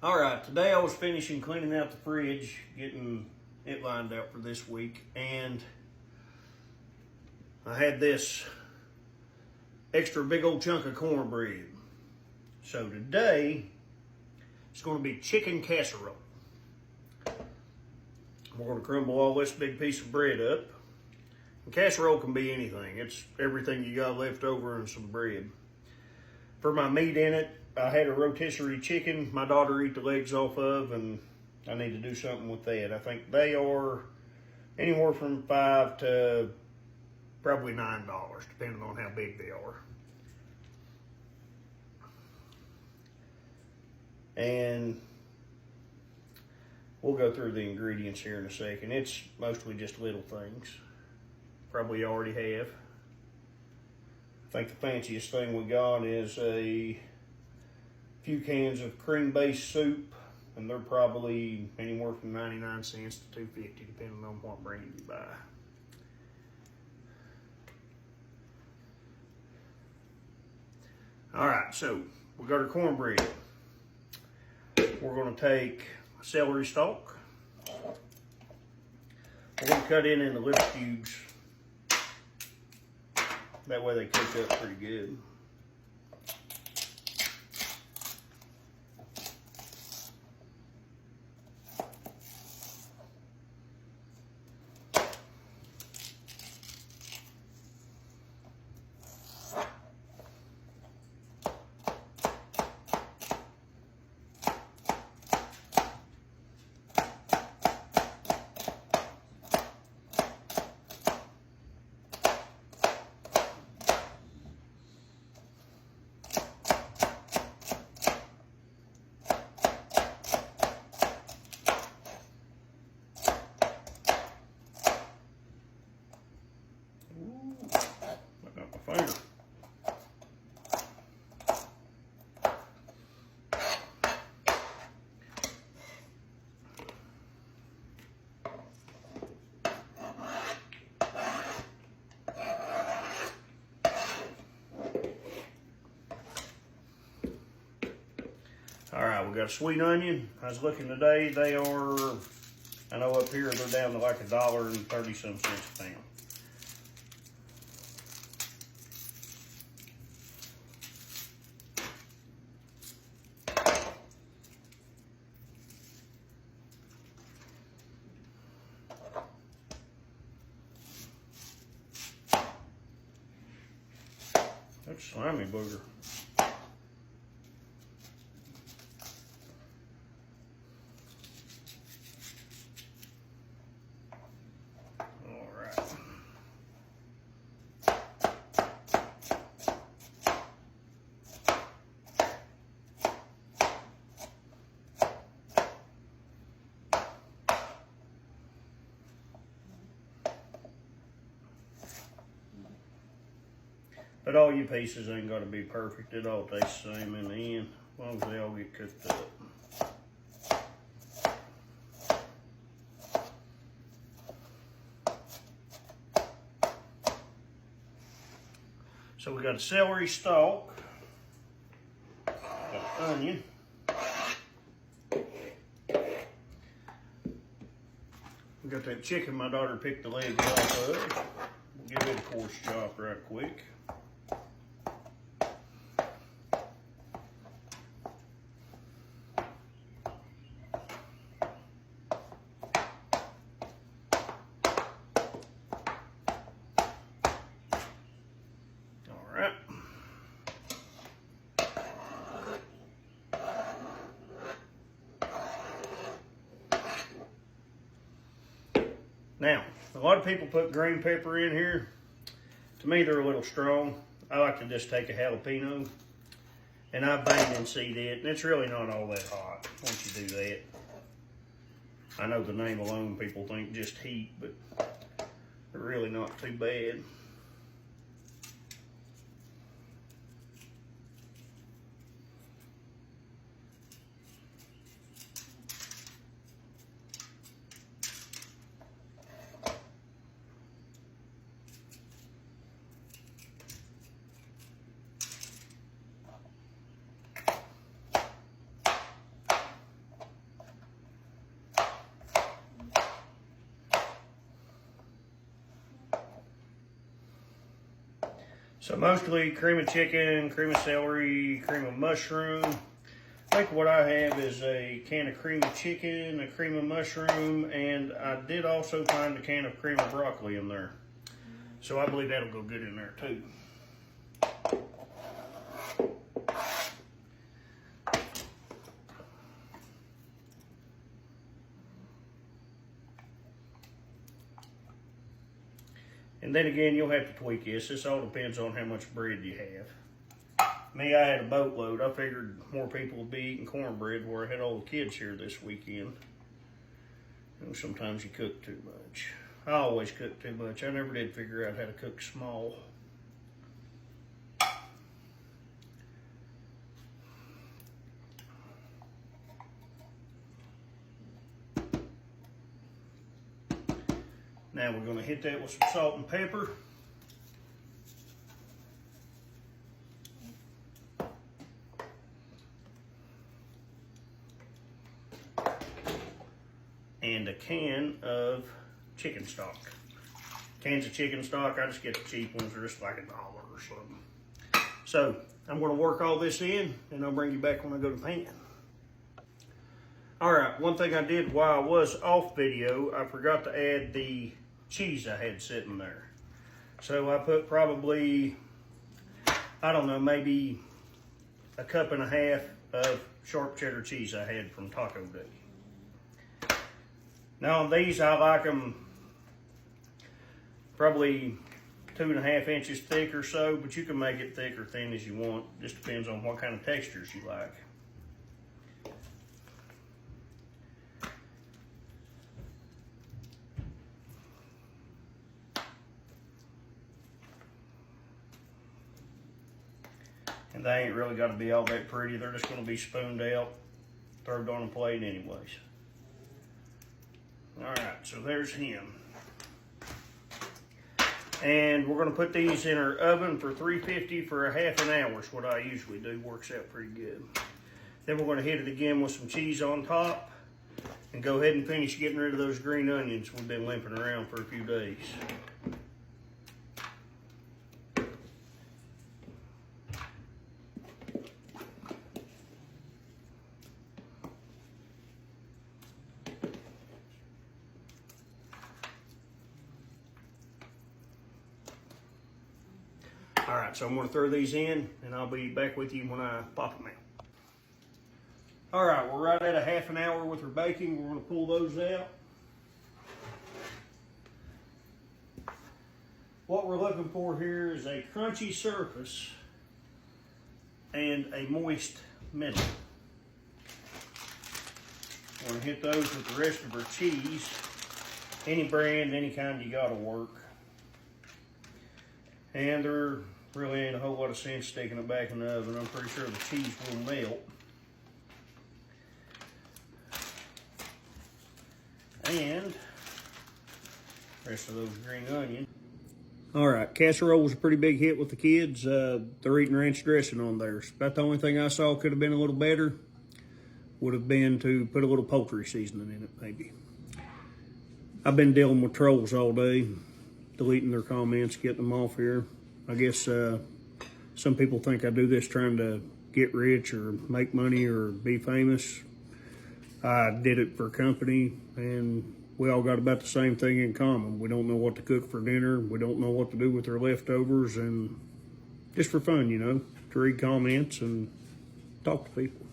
All right, today I was finishing cleaning out the fridge, getting it lined up for this week, and I had this extra big old chunk of cornbread. So today, it's going to be chicken casserole. We're going to crumble all this big piece of bread up. And casserole can be anything. It's everything you got left over and some bread. For my meat in it, I had a rotisserie chicken my daughter ate the legs off of, and I need to do something with that. I think they are anywhere from $5 to probably $9, depending on how big they are. And we'll go through the ingredients here in a second. It's mostly just little things. Probably you already have. I think the fanciest thing we got is a few cans of cream-based soup, and they're probably anywhere from 99 cents to $2.50, depending on what brand you buy. All right, so we got our cornbread. We're going to take a celery stalk. We're going to cut it into little cubes. That way they cook up pretty good. All right, we got a sweet onion. I was looking today, they are, I know up here they're down to like $1.30-some a pound. That's slimy booger. But all your pieces ain't got to be perfect. It all tastes the same in the end, as long as they all get cooked up. So we got a celery stalk, got an onion, we got that chicken my daughter picked the legs off of. We'll give it a coarse chop right quick. Now, a lot of people put green pepper in here. To me, they're a little strong. I like to just take a jalapeno, and I bang and seed it, and it's really not all that hot once you do that. I know the name alone, people think just heat, but they're really not too bad. So mostly cream of chicken, cream of celery, cream of mushroom. I think what I have is a can of cream of chicken, a cream of mushroom, and I did also find a can of cream of broccoli in there. So I believe that'll go good in there too. And then again, you'll have to tweak this. This all depends on how much bread you have. Me, I had a boatload. I figured more people would be eating cornbread where I had all the kids here this weekend. You know, sometimes you cook too much. I always cook too much. I never did figure out how to cook small. Now we're going to hit that with some salt and pepper. And a can of chicken stock. Cans of chicken stock, I just get the cheap ones. They're just like $1 or something. So I'm going to work all this in, and I'll bring you back when I go to pan. All right, one thing I did while I was off video, I forgot to add the cheese I had sitting there. So I put probably, I don't know, maybe a cup and a half of sharp cheddar cheese I had from Taco Day. Now on these, I like them probably 2.5 inches thick or so, but you can make it thick or thin as you want. Just depends on what kind of textures you like. And they ain't really got to be all that pretty. They're just going to be spooned out, thrown on a plate anyways. All right, so there's him. And we're going to put these in our oven for 350 for a half an hour is what I usually do. Works out pretty good. Then we're going to hit it again with some cheese on top and go ahead and finish getting rid of those green onions we've been limping around for a few days. All right, so I'm going to throw these in, and I'll be back with you when I pop them out. All right, we're right at a half an hour with our baking. We're going to pull those out. What we're looking for here is a crunchy surface and a moist middle. We're going to hit those with the rest of our cheese. Any brand, any kind, you got to work. And there really ain't a whole lot of sense sticking it back in the oven. I'm pretty sure the cheese will melt. And the rest of those green onions. All right, casserole was a pretty big hit with the kids. They're eating ranch dressing on theirs. About the only thing I saw could have been a little better would have been to put a little poultry seasoning in it, maybe. I've been dealing with trolls all day, deleting their comments, getting them off here. I guess some people think I do this trying to get rich or make money or be famous. I did it for company, and we all got about the same thing in common. We don't know what to cook for dinner. We don't know what to do with our leftovers, and just for fun, you know, to read comments and talk to people.